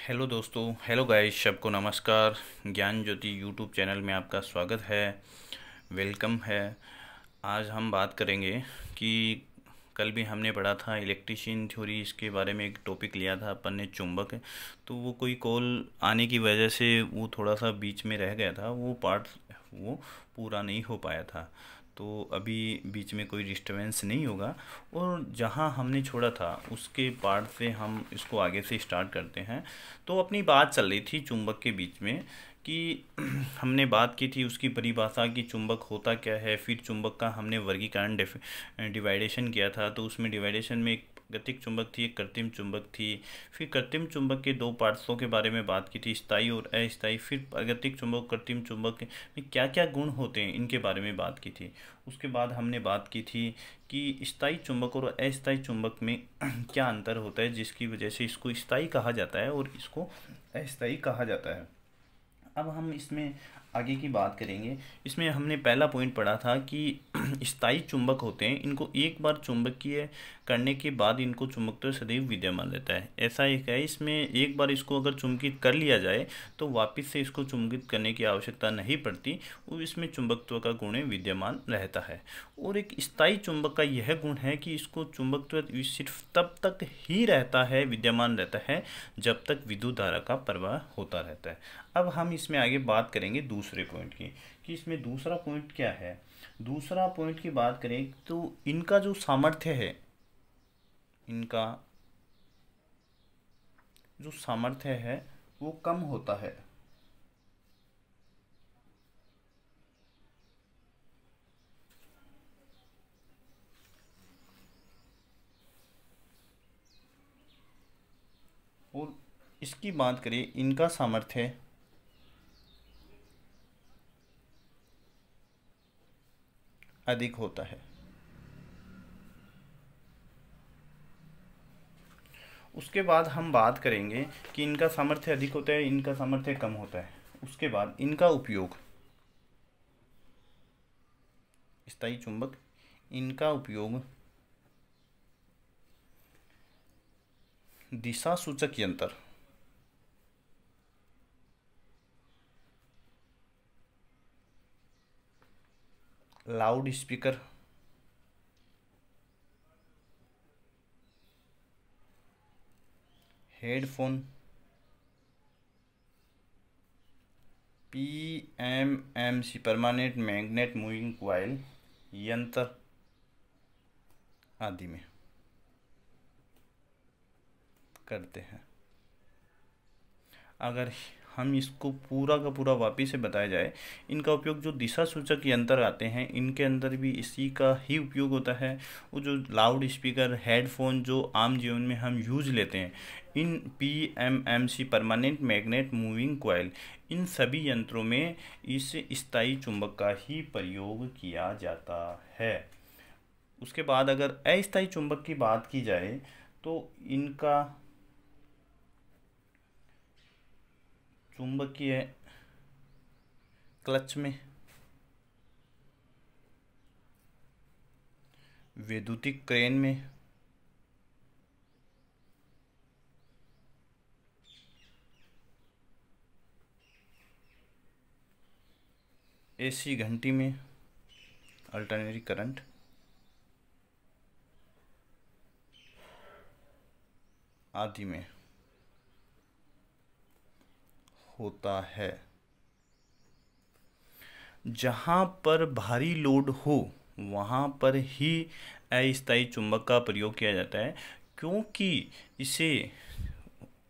Hello दोस्तों, hello guys, सबको नमस्कार। ज्ञान ज्योति यूट्यूब चैनल में आपका स्वागत है, वेलकम है। आज हम बात करेंगे कि कल भी हमने पढ़ा था इलेक्ट्रिशियन थ्योरी, इसके बारे में एक टॉपिक लिया था अपन ने, चुंबक। तो वो कोई कॉल आने की वजह से वो थोड़ा सा बीच में रह गया था, वो पार्ट वो पूरा नहीं हो पाया था। तो अभी बीच में कोई डिस्टरबेंस नहीं होगा, और जहाँ हमने छोड़ा था उसके पार्ट से हम इसको आगे से स्टार्ट करते हैं। तो अपनी बात चल रही थी चुंबक के बीच में कि हमने बात की थी उसकी परिभाषा कि चुंबक होता क्या है। फिर चुंबक का हमने वर्गीकरण डिवाइडेशन किया था, तो उसमें डिवाइडेशन में एक गतिक चुंबक थी, एक कृत्रिम चुंबक थी। फिर कृत्रिम चुंबक के दो पार्ट्सों के बारे में बात की थी, स्थायी और अस्थायी। फिर प्राकृतिक चुंबक, कृत्रिम चुंबक में क्या क्या गुण होते हैं, इनके बारे में बात की थी। उसके बाद हमने बात की थी कि स्थायी चुंबक और अस्थायी चुंबक में क्या अंतर होता है, जिसकी वजह से इसको स्थायी कहा जाता है और इसको अस्थायी कहा जाता है। अब हम इसमें आगे की बात करेंगे। इसमें हमने पहला पॉइंट पढ़ा था कि स्थायी चुंबक होते हैं, इनको एक बार चुंबकीय करने के बाद इनको चुंबकत्व सदैव विद्यमान रहता है। ऐसा एक है, इसमें एक बार इसको अगर चुंबकित कर लिया जाए तो वापस से इसको चुंबकित करने की आवश्यकता नहीं पड़ती, वो इसमें चुंबकत्व का गुण विद्यमान रहता है। और एक स्थायी चुंबक का यह गुण है कि इसको चुंबकत्व सिर्फ तब तक ही रहता है, विद्यमान रहता है, जब तक विद्युत धारा का प्रवाह होता रहता है। अब हम इसमें आगे बात करेंगे दूसरे पॉइंट की, कि इसमें दूसरा पॉइंट क्या है। दूसरा पॉइंट की बात करें तो इनका जो सामर्थ्य है, इनका जो सामर्थ्य है वो कम होता है। और इसकी बात करें, इनका सामर्थ्य अधिक होता है। उसके बाद हम बात करेंगे कि इनका सामर्थ्य अधिक होता है, इनका सामर्थ्य कम होता है। उसके बाद इनका उपयोग, स्थायी चुंबक, इनका उपयोग दिशा सूचक यंत्र, loud speaker, headphone, PMMC permanent magnet moving coil यंत्र आदि में करते हैं। अगर हम इसको पूरा का पूरा वापिस से बताया जाए, इनका उपयोग जो दिशा सूचक यंत्र आते हैं इनके अंदर भी इसी का ही उपयोग होता है। वो जो लाउड स्पीकर, हेडफोन जो आम जीवन में हम यूज लेते हैं, इन PMMC permanent magnet moving coil, इन सभी यंत्रों में इस स्थायी चुंबक का ही प्रयोग किया जाता है। उसके बाद अगर अस्थायी चुंबक की बात की जाए तो इनका चुंबकीय क्लच में, वैद्युतिक क्रेन में, एसी घंटी में, अल्टरनेटिंग करंट आदि में होता है। जहाँ पर भारी लोड हो वहाँ पर ही अस्थायी चुंबक का प्रयोग किया जाता है, क्योंकि इसे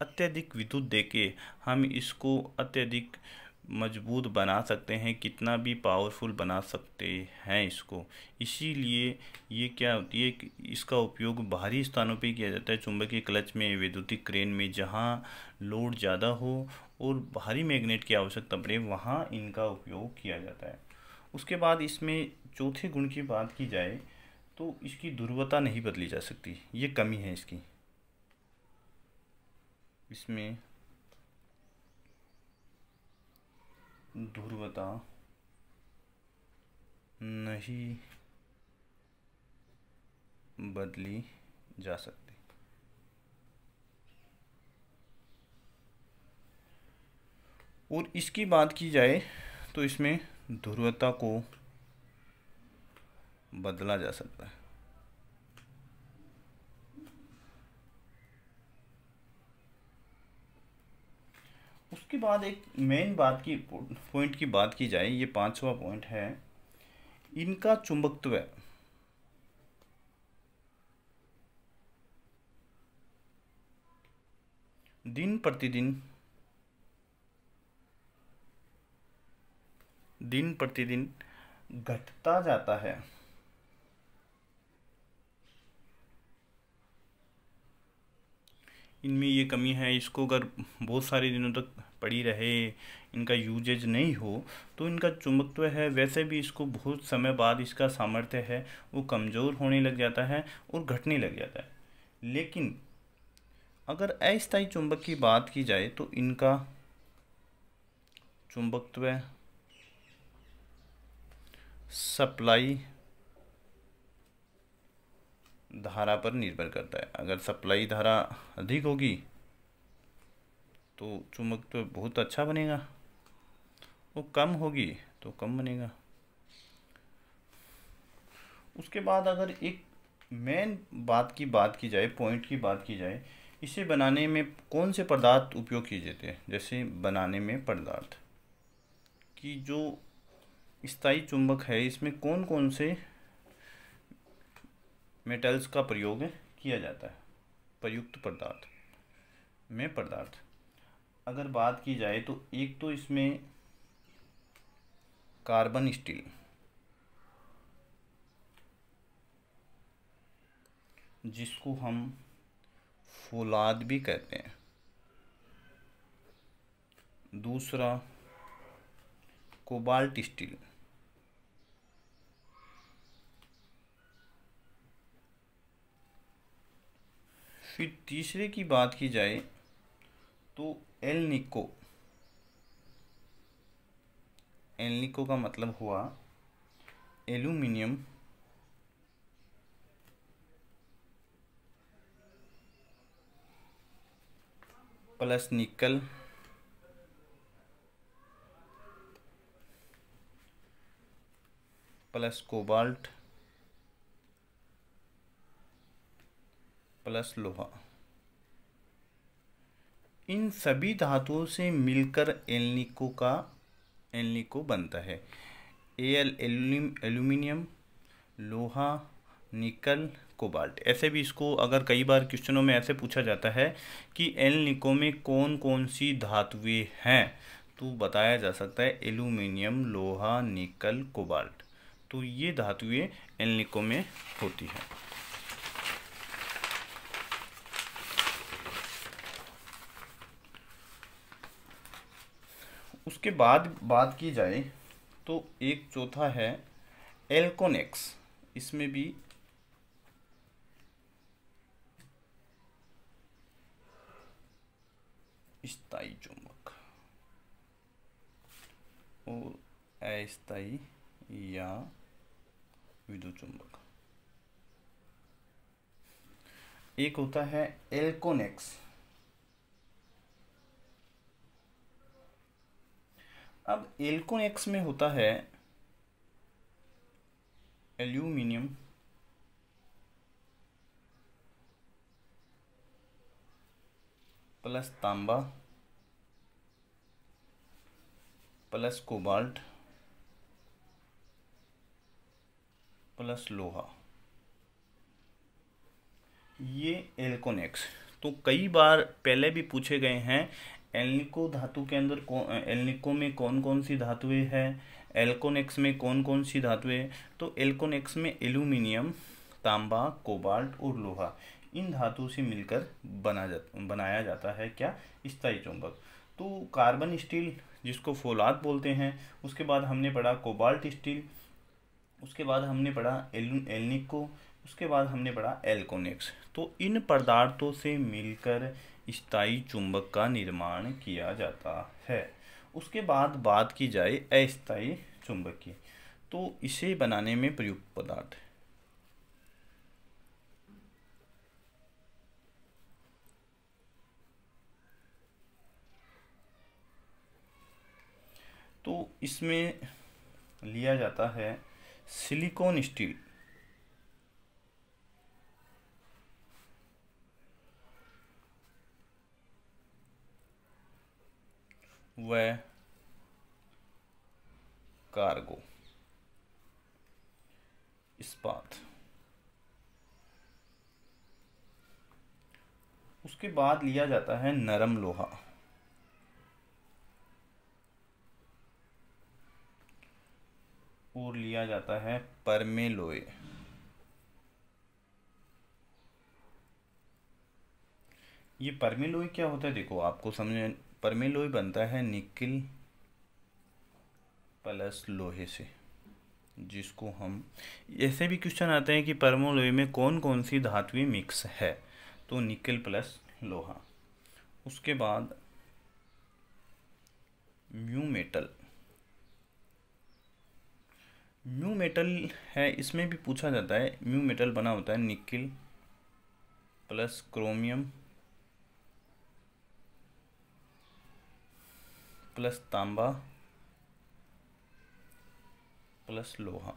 अत्यधिक विद्युत देके हम इसको अत्यधिक मजबूत बना सकते हैं, कितना भी पावरफुल बना सकते हैं इसको। इसीलिए ये क्या होती है कि इसका उपयोग भारी स्थानों पे किया जाता है, चुंबकीय क्लच में, वैद्युतिक क्रेन में, जहाँ लोड ज़्यादा हो और भारी मैग्नेट की आवश्यकता पड़े, वहाँ इनका उपयोग किया जाता है। उसके बाद इसमें चौथे गुण की बात की जाए तो इसकी ध्रुवता नहीं बदली जा सकती, ये कमी है इसकी। इसमें ध्रुवता नहीं बदली जा सकती। और इसकी बात की जाए तो इसमें ध्रुवता को बदला जा सकता है। उसके बाद एक मेन बात की पॉइंट की बात की जाए, ये 5वां पॉइंट है, इनका चुंबकत्व। दिन प्रतिदिन घटता जाता है। इनमें ये कमी है, इसको अगर बहुत सारे दिनों तक पड़ी रहे, इनका यूजेज नहीं हो, तो इनका चुंबकत्व है वैसे भी इसको बहुत समय बाद इसका सामर्थ्य है वो कमज़ोर होने लग जाता है और घटने लग जाता है। लेकिन अगर अस्थायी चुंबक की बात की जाए तो इनका चुंबकत्व सप्लाई धारा पर निर्भर करता है। अगर सप्लाई धारा अधिक होगी तो चुंबकत्व बहुत अच्छा बनेगा, वो कम होगी तो कम बनेगा। उसके बाद अगर एक मेन बात की जाए, पॉइंट की बात की जाए, इसे बनाने में कौन से पदार्थ उपयोग किए जाते हैं। जैसे बनाने में पदार्थ की जो स्थायी चुंबक है, इसमें कौन कौन से मेटल्स का प्रयोग किया जाता है। प्रयुक्त पदार्थ अगर बात की जाए तो एक तो इसमें कार्बन स्टील, जिसको हम फौलाद भी कहते हैं। दूसरा कोबाल्ट स्टील। फिर तीसरे की बात की जाए तो एल्निको का मतलब हुआ aluminium plus nickel plus cobalt plus लोहा। इन सभी धातुओं से मिलकर एल्निको बनता है। एल्यूमिनियम, लोहा, निकल, कोबाल्ट। ऐसे भी इसको अगर कई बार क्वेश्चनों में ऐसे पूछा जाता है कि एल्निको में कौन कौन सी धातुएं हैं, तो बताया जा सकता है एल्यूमिनियम, लोहा, निकल, कोबाल्ट। तो ये धातुएं एल्निको में होती है। उसके बाद बात की जाए तो एक चौथा है एल्कोनेक्स। इसमें भी स्थायी चुंबक और अस्थायी या विद्युत चुंबक। एक होता है एल्कोनेक्स। अब एल्कोनेक्स में होता है एल्यूमिनियम प्लस तांबा प्लस कोबाल्ट प्लस लोहा, ये एल्कोनेक्स। तो कई बार पहले भी पूछे गए हैं एल्निको धातु के अंदर एल्निको में कौन कौन सी धातुएं हैं, एल्कोनेक्स में कौन कौन सी धातुएं। तो एल्कोनेक्स में एल्यूमिनियम, तांबा, कोबाल्ट और लोहा, इन धातुओं से मिलकर बनाया जाता है क्या, स्थायी चुंबक। तो कार्बन स्टील जिसको फौलाद बोलते हैं, उसके बाद हमने पढ़ा कोबाल्ट स्टील, उसके बाद हमने पढ़ा एल्निको, उसके बाद हमने पढ़ा एल्कोनेक्स। तो इन पदार्थों से मिलकर स्थायी चुंबक का निर्माण किया जाता है। उसके बाद बात की जाए अस्थायी चुंबक की, तो इसे बनाने में प्रयुक्त पदार्थ इसमें लिया जाता है सिलिकॉन स्टील। व कार्गो इस्पात। उसके बाद लिया जाता है नरम लोहा। और लिया जाता है परमेलोय। ये परमेलोय क्या होता है, देखो आपको समझ, परमेलोय बनता है निकिल प्लस लोहे से, जिसको हम, ऐसे भी क्वेश्चन आते हैं कि परमेलोय में कौन कौन सी धातुएं मिक्स है, तो निकिल प्लस लोहा। उसके बाद म्यू मेटल। म्यू मेटल है, इसमें भी पूछा जाता है। म्यू मेटल बना होता है निकिल प्लस क्रोमियम प्लस तांबा प्लस लोहा।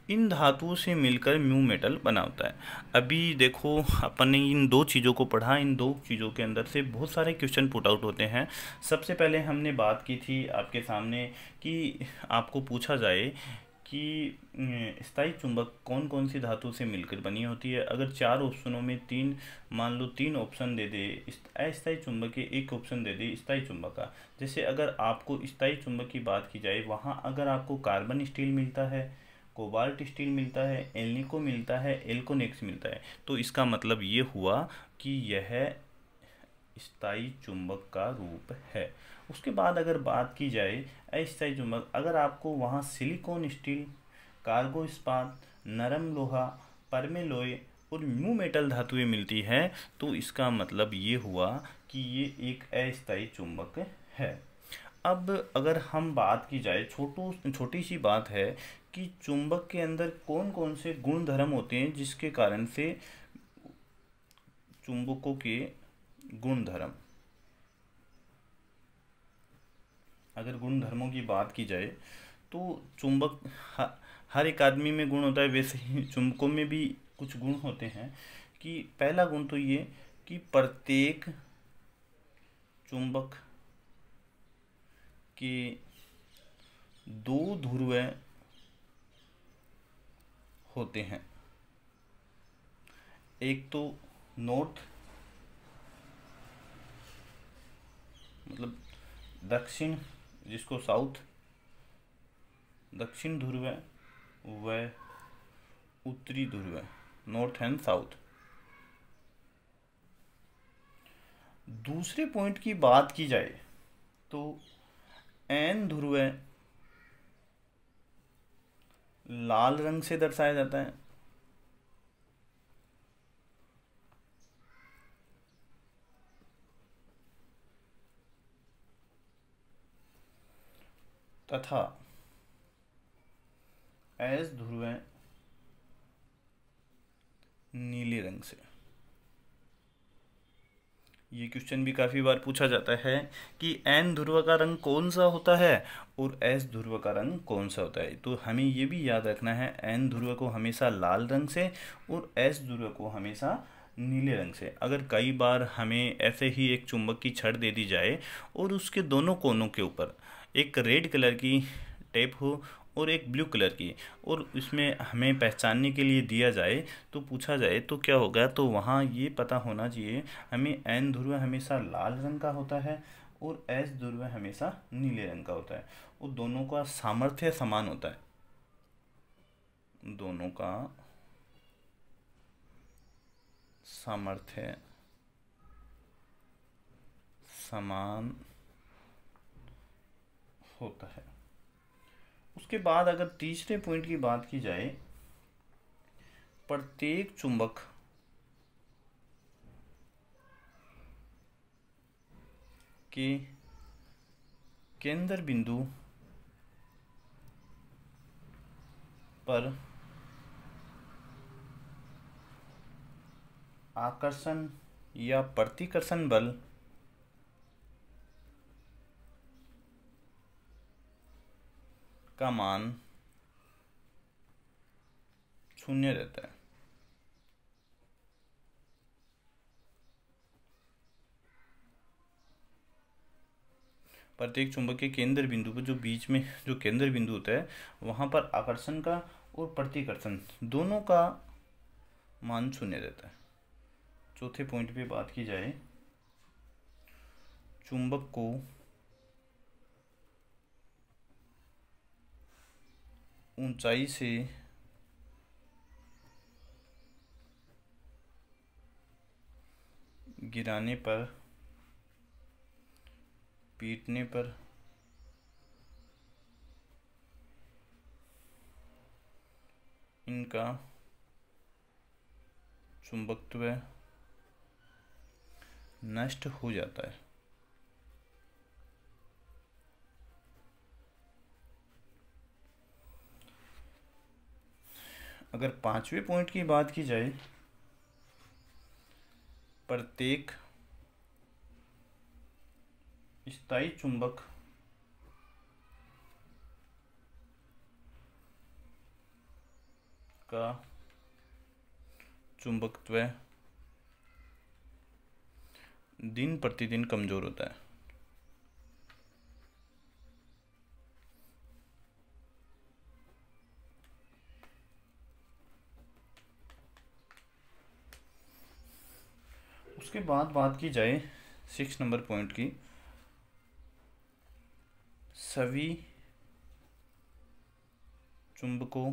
इन धातुओं से मिलकर म्यू मेटल बना होता है। अभी देखो अपन ने इन दो चीज़ों को पढ़ा, इन दो चीज़ों के अंदर से बहुत सारे क्वेश्चन पुट आउट होते हैं। सबसे पहले हमने बात की थी आपके सामने कि आपको पूछा जाए कि स्थायी चुंबक कौन कौन सी धातु से मिलकर बनी होती है। अगर 4 ऑप्शनों में 3, मान लो 3 ऑप्शन दे दे अस्थायी चुंबक के, 1 ऑप्शन दे दे स्थायी चुंबक का। जैसे अगर आपको स्थायी चुंबक की बात की जाए, वहाँ अगर आपको कार्बन स्टील मिलता है, कोबाल्ट स्टील मिलता है, एल्निको मिलता है, एल्कोनेक्स मिलता है, तो इसका मतलब ये हुआ कि यह स्थायी चुंबक का रूप है। उसके बाद अगर बात की जाए अस्थायी चुंबक, अगर आपको वहाँ सिलिकॉन स्टील, कार्गो इस्पात, नरम लोहा, परमेलोय और म्यू मेटल धातुएं मिलती है, तो इसका मतलब ये हुआ कि ये एक अस्थायी चुंबक है। अब अगर हम बात की जाए, छोटी सी बात है कि चुंबक के अंदर कौन कौन से गुण धर्म होते हैं जिसके कारण से चुंबकों के गुण धर्म, अगर गुण धर्मों की बात की जाए तो चुंबक हर एक आदमी में गुण होता है, वैसे ही चुंबकों में भी कुछ गुण होते हैं। कि पहला गुण तो ये कि प्रत्येक चुंबक के 2 ध्रुव होते हैं। एक तो नॉर्थ मतलब दक्षिण, जिसको साउथ, दक्षिण ध्रुव व उत्तरी ध्रुव, नॉर्थ एंड साउथ। दूसरे पॉइंट की बात की जाए तो एन ध्रुव लाल रंग से दर्शाया जाता है, तथा एस ध्रुव नीले रंग से। ये क्वेश्चन भी काफ़ी बार पूछा जाता है कि एन ध्रुव का रंग कौन सा होता है और एस ध्रुव का रंग कौन सा होता है। तो हमें ये भी याद रखना है, एन ध्रुव को हमेशा लाल रंग से और एस ध्रुव को हमेशा नीले रंग से। अगर कई बार हमें ऐसे ही एक चुंबक की छड़ दे दी जाए और उसके दोनों कोनों के ऊपर एक रेड कलर की टेप हो और एक ब्लू कलर की, और इसमें हमें पहचानने के लिए दिया जाए, तो पूछा जाए तो क्या होगा, तो वहाँ ये पता होना चाहिए हमें एन ध्रुव हमेशा लाल रंग का होता है और एस ध्रुव हमेशा नीले रंग का होता है, और दोनों का सामर्थ्य समान होता है, दोनों का सामर्थ्य समान होता है। उसके बाद अगर तीसरे पॉइंट की बात की जाए, प्रत्येक चुंबक के केंद्र बिंदु पर आकर्षण या प्रतिकर्षण बल का मान शून्य रहता है। प्रत्येक चुंबक के केंद्र बिंदु पर जो बीच में जो केंद्र बिंदु होता है वहां पर आकर्षण का और प्रतिकर्षण दोनों का मान शून्य रहता है। चौथे पॉइंट पे बात की जाए, चुंबक को ऊंचाई से गिराने पर, पीटने पर इनका चुंबकत्व नष्ट हो जाता है। अगर पांचवें पॉइंट की बात की जाए, प्रत्येक स्थायी चुंबक का चुंबकत्व दिन प्रतिदिन कमजोर होता है। उसके बाद बात की जाए 6 नंबर पॉइंट की, सभी चुंबकों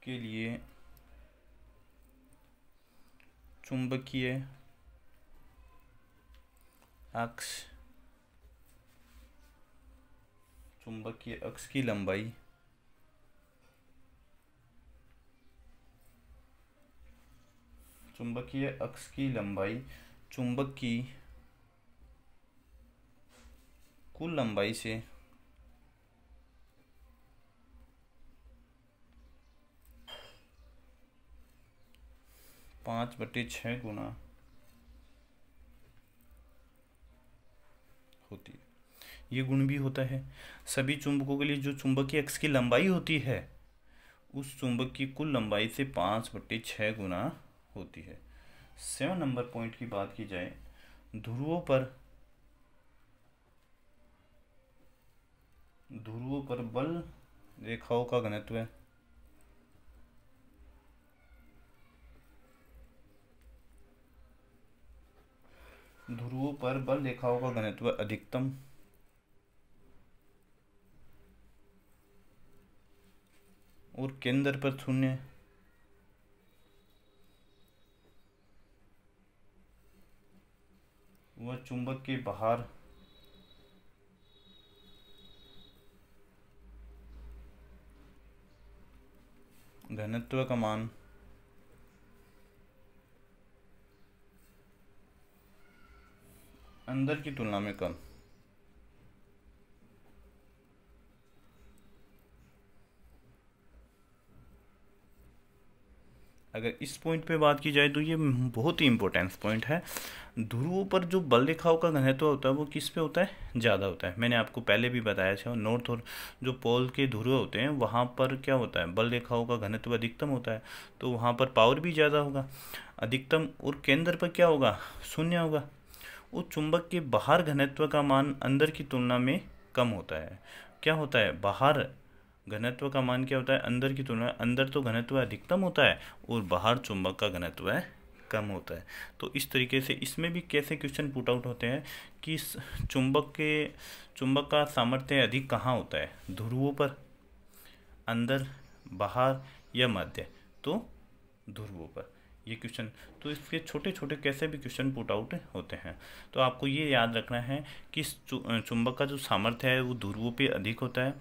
के लिए चुंबकीय अक्ष की लंबाई चुंबक की कुल लंबाई से 5/6 गुना होती है। ये गुण भी होता है। सभी चुंबकों के लिए जो चुंबकीय अक्ष की लंबाई होती है उस चुंबक की कुल लंबाई से 5/6 गुना होती है। 7 नंबर पॉइंट की बात की जाए, ध्रुवों पर बल रेखाओं का घनत्व अधिकतम और केंद्र पर शून्य व चुंबक के बाहर घनत्व का मान अंदर की तुलना में कम। अगर इस पॉइंट पे बात की जाए तो ये बहुत ही इम्पोर्टेंट पॉइंट है। ध्रुवों पर जो बल रेखाओं का घनत्व होता है वो किस पे होता है? ज़्यादा होता है। मैंने आपको पहले भी बताया था, नॉर्थ और जो पोल के ध्रुव होते हैं वहाँ पर क्या होता है, बल रेखाओं का घनत्व अधिकतम होता है, तो वहाँ पर पावर भी ज़्यादा होगा अधिकतम, और केंद्र पर क्या होगा, शून्य होगा। उस चुंबक के बाहर घनत्व का मान अंदर की तुलना में कम होता है। क्या होता है, बाहर घनत्व का मान क्या होता है, अंदर की तुलना में। अंदर तो घनत्व अधिकतम होता है और बाहर चुंबक का घनत्व कम होता है। तो इस तरीके से इसमें भी कैसे क्वेश्चन पुट आउट होते हैं कि चुंबक का सामर्थ्य अधिक कहाँ होता है, ध्रुवों पर, अंदर, बाहर या मध्य। तो ध्रुवों पर ये क्वेश्चन, तो इसके छोटे छोटे कैसे भी क्वेश्चन पुट आउट होते हैं। तो आपको ये याद रखना है कि चुंबक का जो सामर्थ्य है वो ध्रुवों पे अधिक होता है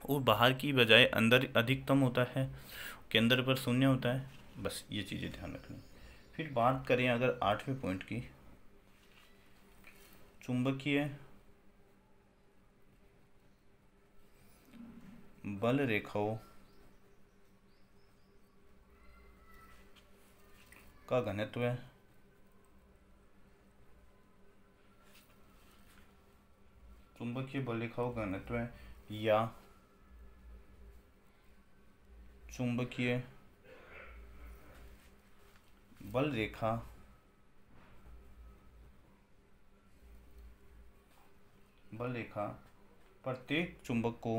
और बाहर की बजाय अंदर अधिकतम होता है, केंद्र पर शून्य होता है। बस ये चीज़ें ध्यान रखनी। फिर बात करें अगर 8वें पॉइंट की, चुंबकीय बल रेखाओं का घनत्व चुंबकीय बल रेखाओं का घनत्व है, या चुंबकीय बल रेखा प्रत्येक चुंबक को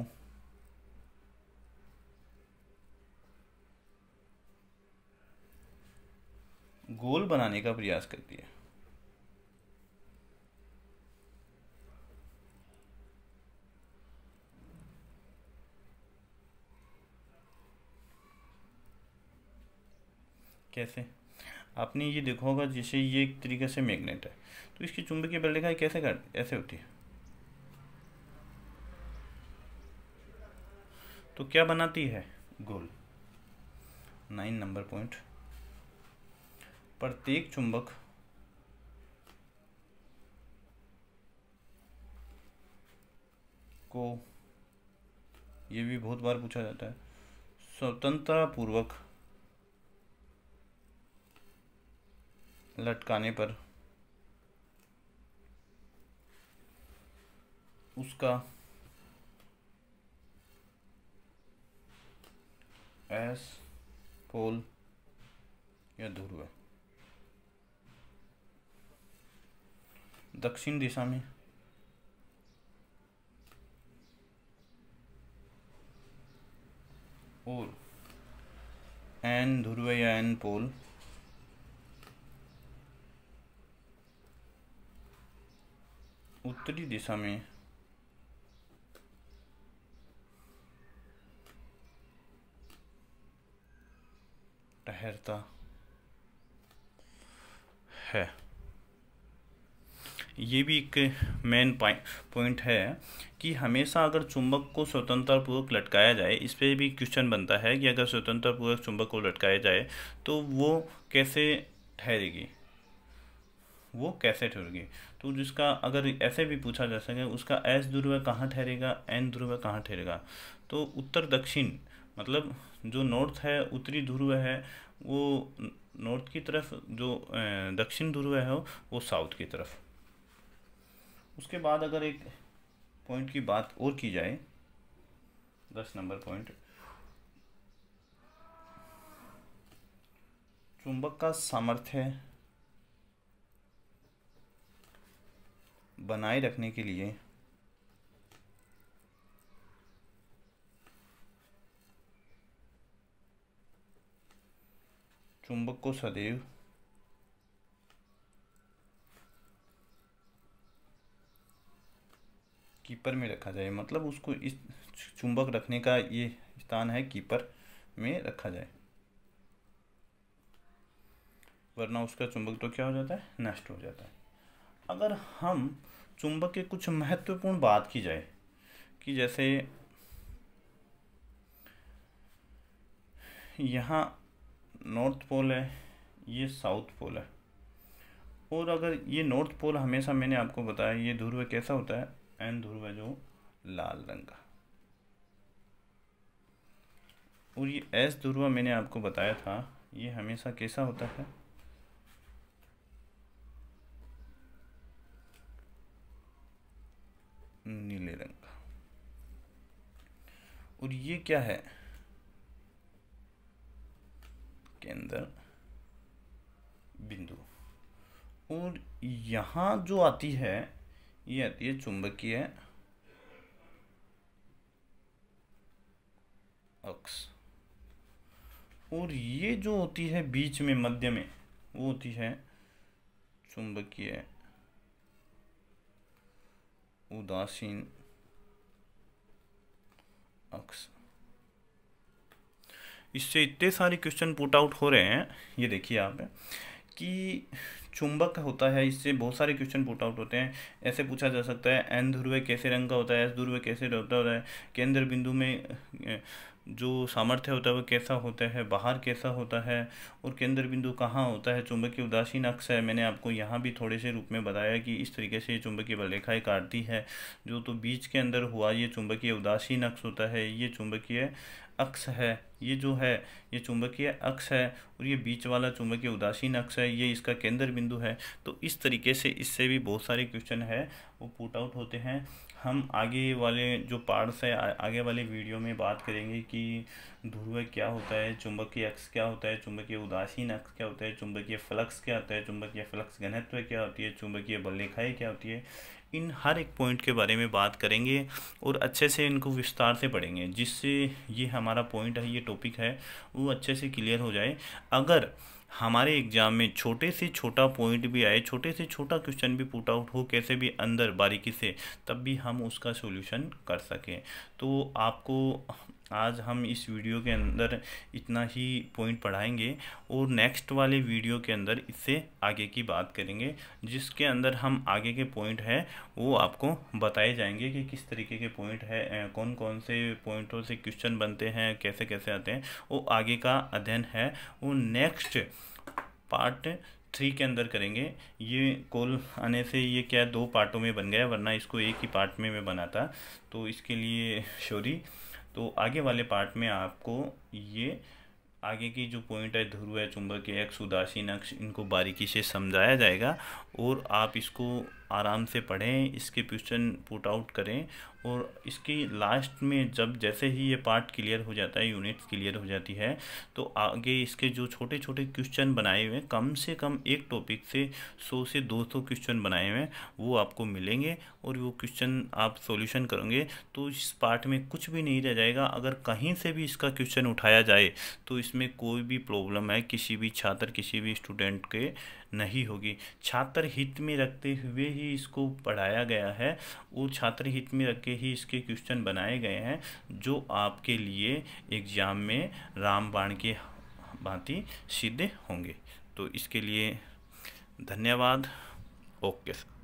गोल बनाने का प्रयास करती है। कैसे? आपने ये देखा होगा, जैसे ये एक तरीके से मैग्नेट है, तो इसकी चुंबकीय बल रेखा कैसे ऐसे होती है, तो क्या बनाती है? गोल। 9 नंबर पॉइंट, प्रत्येक चुंबक को, ये भी बहुत बार पूछा जाता है, स्वतंत्रता पूर्वक लटकाने पर उसका एस पोल या ध्रुव दक्षिण दिशा में और एन ध्रुव या एन पोल उत्तरी दिशा में ठहरता है। ये भी एक मेन पॉइंट है कि हमेशा अगर चुंबक को स्वतंत्रतापूर्वक लटकाया जाए, इस पर भी क्वेश्चन बनता है कि अगर स्वतंत्रतापूर्वक चुंबक को लटकाया जाए तो वो कैसे ठहरेगी, तो जिसका अगर ऐसे भी पूछा जा सके, उसका एस ध्रुव कहाँ ठहरेगा, एन ध्रुव कहाँ ठहरेगा, तो उत्तर दक्षिण, मतलब जो नॉर्थ है, उत्तरी ध्रुव है वो नॉर्थ की तरफ, जो दक्षिण ध्रुव है वो साउथ की तरफ। उसके बाद अगर एक पॉइंट की बात और की जाए, 10 नंबर पॉइंट, चुंबक का सामर्थ्य बनाए रखने के लिए चुंबक को सदैव कीपर में रखा जाए, मतलब उसको इस चुंबक रखने का ये स्थान है, कीपर में रखा जाए, वरना उसका चुंबक तो क्या हो जाता है, नष्ट हो जाता है। अगर हम चुंबक के कुछ महत्वपूर्ण बात की जाए, कि जैसे यहाँ नॉर्थ पोल है, ये साउथ पोल है, और अगर ये नॉर्थ पोल हमेशा, मैंने आपको बताया, ये ध्रुव कैसा होता है, एन ध्रुव है जो लाल रंग का, और ये एस ध्रुव मैंने आपको बताया था, ये हमेशा कैसा होता है, नीले रंग का, और ये क्या है, केंद्र बिंदु। और यहाँ जो आती है, ये आती है चुंबकीय अक्ष, और ये जो होती है बीच में, मध्य में, वो होती है चुंबकीय उदासीन अक्ष। इससे इतने सारे क्वेश्चन पुट आउट हो रहे हैं, ये देखिए आप, कि चुंबक होता है, इससे बहुत सारे क्वेश्चन पुट आउट होते हैं। ऐसे पूछा जा सकता है, एन ध्रुव कैसे रंग का होता है, एस ध्रुव कैसे होता है, केंद्र बिंदु में जो सामर्थ्य होता है वो कैसा होता है, बाहर कैसा होता है, और केंद्र बिंदु कहाँ होता है, चुंबकीय उदासीन अक्ष है, मैंने आपको यहाँ भी थोड़े से रूप में बताया कि इस तरीके से ये चुंबकीय बल रेखाएं काटती है, जो तो बीच के अंदर हुआ ये चुंबकीय उदासीन अक्ष होता है, ये चुंबकीय अक्ष है, ये जो है ये चुंबकीय अक्ष है, और ये बीच वाला चुंबकीय उदासीन अक्ष है, ये इसका केंद्र बिंदु है। तो इस तरीके से इससे भी बहुत सारे क्वेश्चन है वो पुट आउट होते हैं। हम आगे वाले जो पार्ट्स है आगे वाले वीडियो में बात करेंगे कि ध्रुव क्या होता है, चुंबकीय अक्ष क्या होता है, चुंबकीय उदासीन अक्ष क्या होता है, चुंबकीय फ्लक्स क्या होता है, चुंबकीय फ्लक्स घनत्व क्या होती है, चुंबकीय बल रेखाएँ क्या होती है। इन हर एक पॉइंट के बारे में बात करेंगे और अच्छे से इनको विस्तार से पढ़ेंगे, जिससे ये हमारा पॉइंट है, ये टॉपिक है, वो अच्छे से क्लियर हो जाए। अगर हमारे एग्जाम में छोटे से छोटा पॉइंट भी आए, छोटे से छोटा क्वेश्चन भी पुट आउट हो कैसे भी अंदर बारीकी से, तब भी हम उसका सॉल्यूशन कर सकें। तो आपको आज हम इस वीडियो के अंदर इतना ही पॉइंट पढ़ाएंगे, और नेक्स्ट वाले वीडियो के अंदर इससे आगे की बात करेंगे, जिसके अंदर हम आगे के पॉइंट है वो आपको बताए जाएंगे कि किस तरीके के पॉइंट है, कौन कौन से पॉइंटों से क्वेश्चन बनते हैं, कैसे कैसे आते हैं, वो आगे का अध्ययन है, वो नेक्स्ट पार्ट 3 के अंदर करेंगे। ये कॉल आने से ये क्या 2 पार्टों में बन गया, वरना इसको एक ही पार्ट में मैं बनाता, तो इसके लिए सॉरी। तो आगे वाले पार्ट में आपको ये आगे की जो पॉइंट है, ध्रुव है, चुंबकीय अक्ष, उदासीन अक्ष, इनको बारीकी से समझाया जाएगा, और आप इसको आराम से पढ़ें, इसके क्वेश्चन पुट आउट करें, और इसकी लास्ट में जब जैसे ही ये पार्ट क्लियर हो जाता है, यूनिट्स क्लियर हो जाती है, तो आगे इसके जो छोटे छोटे क्वेश्चन बनाए हुए, कम से कम एक टॉपिक से 100 से 200 क्वेश्चन बनाए हुए, वो आपको मिलेंगे, और वो क्वेश्चन आप सॉल्यूशन करेंगे तो इस पार्ट में कुछ भी नहीं रह जाएगा। अगर कहीं से भी इसका क्वेश्चन उठाया जाए तो इसमें कोई भी प्रॉब्लम है किसी भी छात्र, किसी भी स्टूडेंट के नहीं होगी। छात्र हित में रखते हुए ही इसको पढ़ाया गया है, वो छात्र हित में रख के ही इसके क्वेश्चन बनाए गए हैं, जो आपके लिए एग्जाम में रामबाण के भांति सिद्ध होंगे। तो इसके लिए धन्यवाद। Okay sir.